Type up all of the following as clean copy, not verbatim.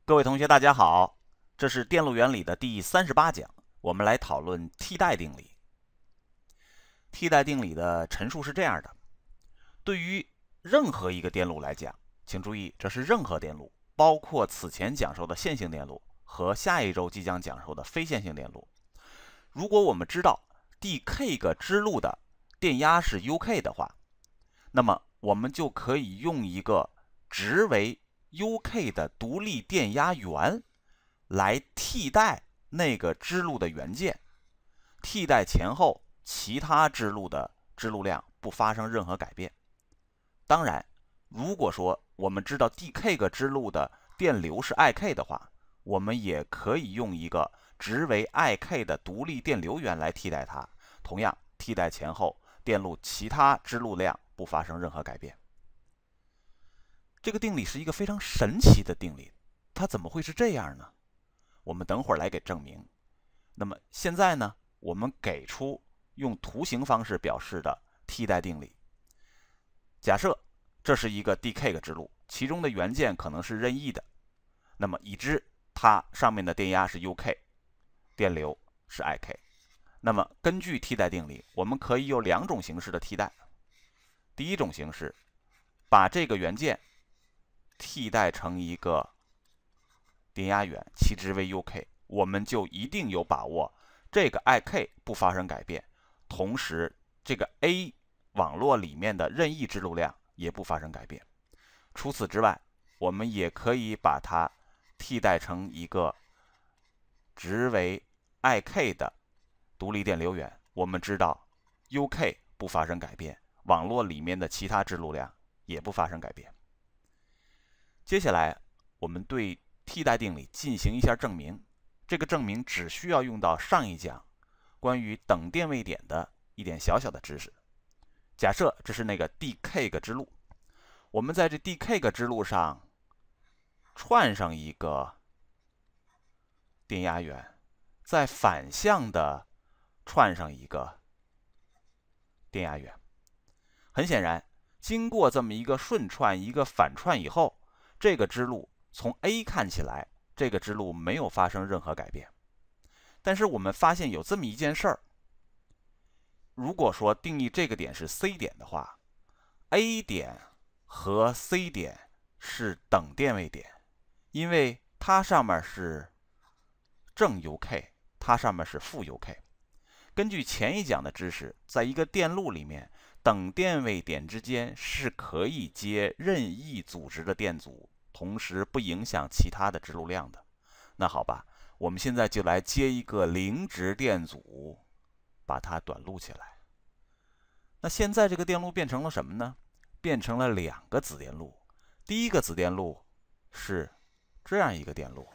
各位同学，大家好，这是电路原理的第38讲，我们来讨论替代定理。替代定理的陈述是这样的：对于任何一个电路来讲，请注意，这是任何电路，包括此前讲授的线性电路和下一周即将讲授的非线性电路。如果我们知道 dk 个支路的电压是 UK 的话，那么我们就可以用一个值为 UK 的独立电压源来替代那个支路的元件，替代前后其他支路的支路量不发生任何改变。当然，如果说我们知道 dk 个支路的电流是 IK 的话，我们也可以用一个值为 IK 的独立电流源来替代它，同样替代前后电路其他支路量不发生任何改变。这个定理是一个非常神奇的定理，它怎么会是这样呢？我们等会儿来给证明。那么现在呢，我们给出用图形方式表示的替代定理。假设这是一个 dk 个支路，其中的元件可能是任意的，那么已知它上面的电压是 UK， 电流是 IK。那么根据替代定理，我们可以有两种形式的替代。第一种形式，把这个元件替代成一个电压源，其值为 UK， 我们就一定有把握这个 IK 不发生改变，同时这个 A 网络里面的任意支路量也不发生改变。除此之外，我们也可以把它替代成一个值为 IK 的独立电流源，我们知道 UK 不发生改变，网络里面的其他支路量也不发生改变。接下来我们对替代定理进行一下证明，这个证明只需要用到上一讲关于等电位点的一点小小的知识。假设这是那个 dk 个支路，我们在这 dk 个支路上串上一个电压源，再反向的串上一个电压源。很显然，经过这么一个顺串一个反串以后，这个支路从 A 看起来，这个支路没有发生任何改变。但是我们发现有这么一件事儿，如果说定义这个点是 C 点的话， A 点和 C 点是等电位点，因为它上面是正 UK， 它上面是负 UK。 根据前一讲的知识，在一个电路里面，等电位点之间是可以接任意组织的电阻，同时不影响其他的支路量的。那好吧，我们现在就来接一个零值电阻，把它短路起来。那现在这个电路变成了什么呢？变成了两个子电路。第一个子电路是这样一个电路，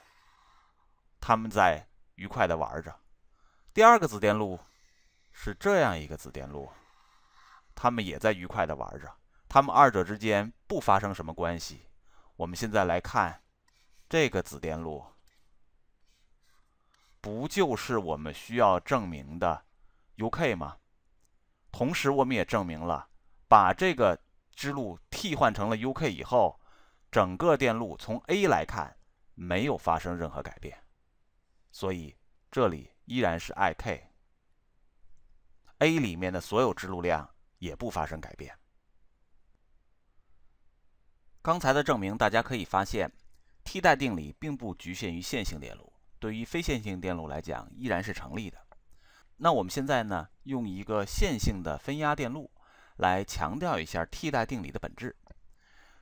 它们在愉快地玩着。第二个子电路是这样一个子电路，它们也在愉快地玩着，它们二者之间不发生什么关系。我们现在来看这个子电路，不就是我们需要证明的 UK 吗？同时我们也证明了，把这个支路替换成了 UK 以后，整个电路从 A 来看没有发生任何改变，所以这里依然是 IK， A 里面的所有支路量也不发生改变。刚才的证明大家可以发现，替代定理并不局限于线性电路，对于非线性电路来讲依然是成立的。那我们现在呢，用一个线性的分压电路来强调一下替代定理的本质。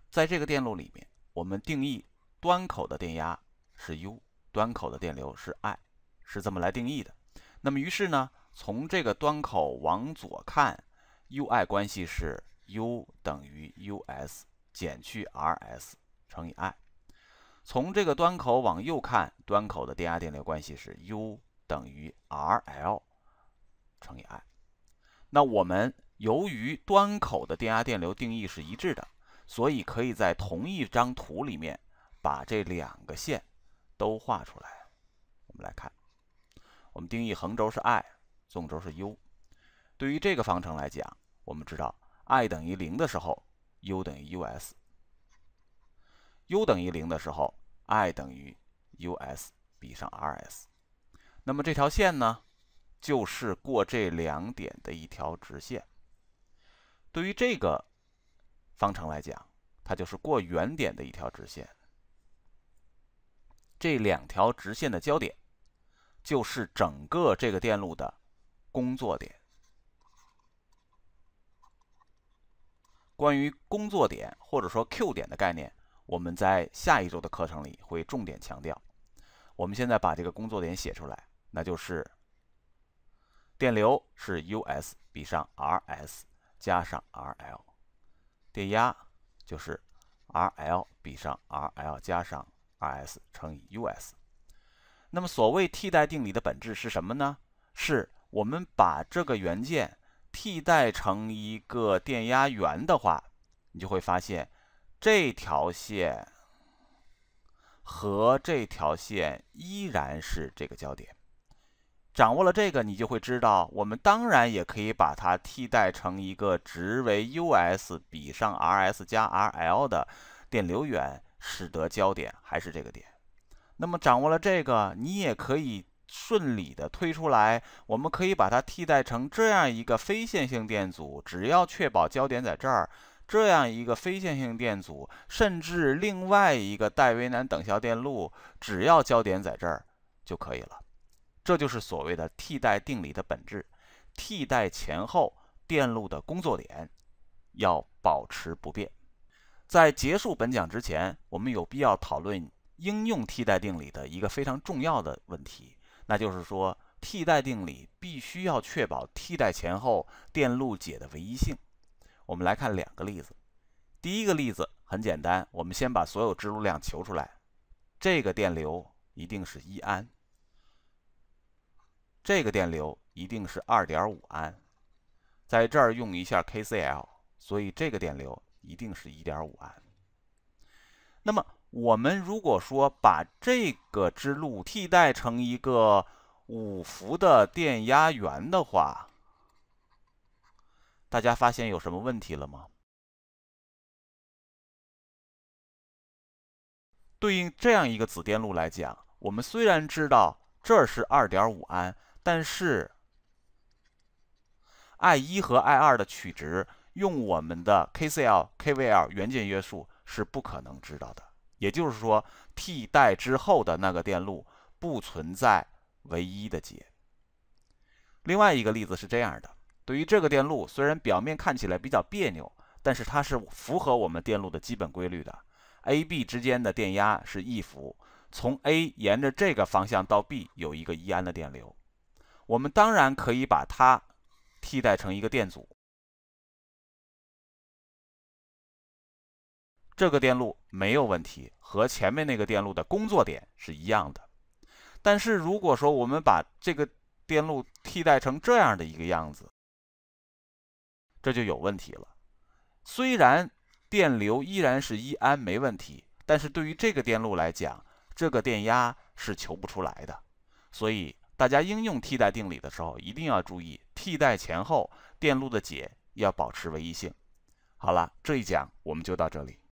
在这个电路里面，我们定义端口的电压是 U， 端口的电流是 I， 是这么来定义的。那么于是呢，从这个端口往左看， UI 关系是 U 等于 US 减去 RS 乘以 I。 从这个端口往右看，端口的电压电流关系是 U 等于 RL乘以 I。 那我们由于端口的电压电流定义是一致的，所以可以在同一张图里面把这两个线都画出来。我们来看，我们定义横轴是 I， 纵轴是 U。 对于这个方程来讲，我们知道 I 等于0的时候 U 等于 US， U 等于0的时候 I 等于 US 比上 RS。那么这条线呢，就是过这两点的一条直线。对于这个方程来讲，它就是过原点的一条直线。这两条直线的交点，就是整个这个电路的工作点。关于工作点或者说 Q 点的概念，我们在下一周的课程里会重点强调。我们现在把这个工作点写出来，那就是电流是 US 比上 RS 加上 RL， 电压就是 RL 比上 RL 加上 RS 乘以 US。那么所谓替代定理的本质是什么呢？是我们把这个元件替代成一个电压源的话，你就会发现这条线和这条线依然是这个交点。掌握了这个，你就会知道，我们当然也可以把它替代成一个值为 US 比上 RS 加 RL 的电流源，使得交点还是这个点。那么掌握了这个，你也可以顺利的推出来，我们可以把它替代成这样一个非线性电阻，只要确保交点在这儿，这样一个非线性电阻，甚至另外一个戴维南等效电路，只要交点在这儿就可以了。这就是所谓的替代定理的本质。替代前后电路的工作点要保持不变。在结束本讲之前，我们有必要讨论应用替代定理的一个非常重要的问题，那就是说，替代定理必须要确保替代前后电路解的唯一性。我们来看两个例子。第一个例子很简单，我们先把所有支路量求出来。这个电流一定是1安，这个电流一定是2.5安，在这儿用一下 KCL， 所以这个电流一定是1.5安。那么我们如果说把这个支路替代成一个5伏的电压源的话，大家发现有什么问题了吗？对应这样一个子电路来讲，我们虽然知道这是2.5安，但是 I1 和 I2 的取值用我们的 KCL、KVL 元件约束是不可能知道的。也就是说，替代之后的那个电路不存在唯一的解。另外一个例子是这样的：对于这个电路，虽然表面看起来比较别扭，但是它是符合我们电路的基本规律的。A、B 之间的电压是1伏，从 A 沿着这个方向到 B 有一个1安的电流。我们当然可以把它替代成一个电阻，这个电路没有问题，和前面那个电路的工作点是一样的。但是如果说我们把这个电路替代成这样的一个样子，这就有问题了。虽然电流依然是1安没问题，但是对于这个电路来讲，这个电压是求不出来的。所以大家应用替代定理的时候，一定要注意替代前后电路的解要保持唯一性。好了，这一讲我们就到这里。